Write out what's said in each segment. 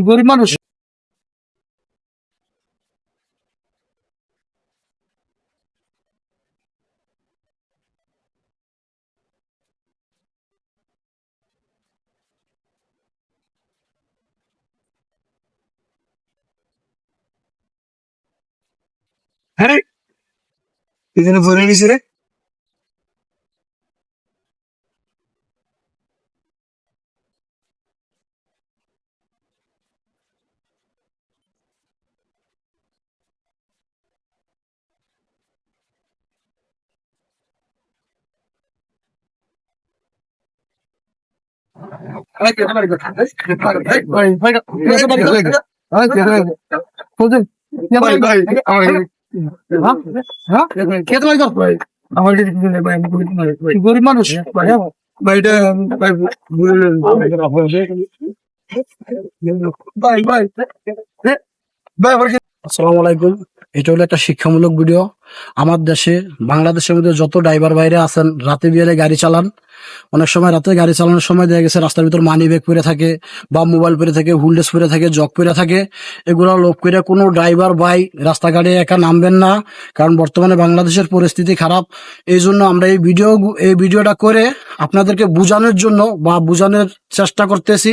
গরিব মানুষ। হ্যাঁ রে, এই জন্য ভরে নিছি রে। গরিব মানুষ ভাইটা ভাই ভাই ভাই ভাই। আসসালামু আলাইকুম। এটা হলো একটা শিক্ষামূলক ভিডিও। আমার দেশে বাংলাদেশের মধ্যে যত ড্রাইভার বাইরে আছেন রাতে বিয়েলে গাড়ি চালান, অনেক সময় রাতে গাড়ি চালানোর সময় দেখা গেছে রাস্তার ভিতর মানি ব্যাগ পরে থাকে বা মোবাইল পরে থাকে, হুলডেস পরে থাকে, জগ পরে থাকে। এগুলো লোভ করে কোনো ড্রাইভার ভাই রাস্তাঘাটে একা নামবেন না, কারণ বর্তমানে বাংলাদেশের পরিস্থিতি খারাপ। এই জন্য আমরা এই ভিডিওটা করে আপনাদেরকে বোঝানোর জন্য বা বোঝানোর চেষ্টা করতেছি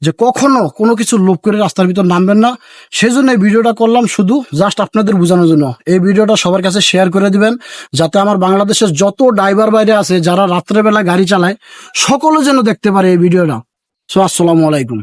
যে কখনো কোনো কিছু লোভ করে রাস্তার ভিতর নামবেন না। সেই জন্য এই ভিডিওটা করলাম, শুধু জাস্ট আপনাদের বোঝানোর জন্য। এই ভিডিওটা সবার কাছে শেয়ার করে দিবেন, যাতে আমার বাংলাদেশের যত ড্রাইভার বাইরে আছে যারা রাত্রেবেলা গাড়ি চালায় সকলে যেন দেখতে পারে এই ভিডিওটা। সো আসসালামু আলাইকুম।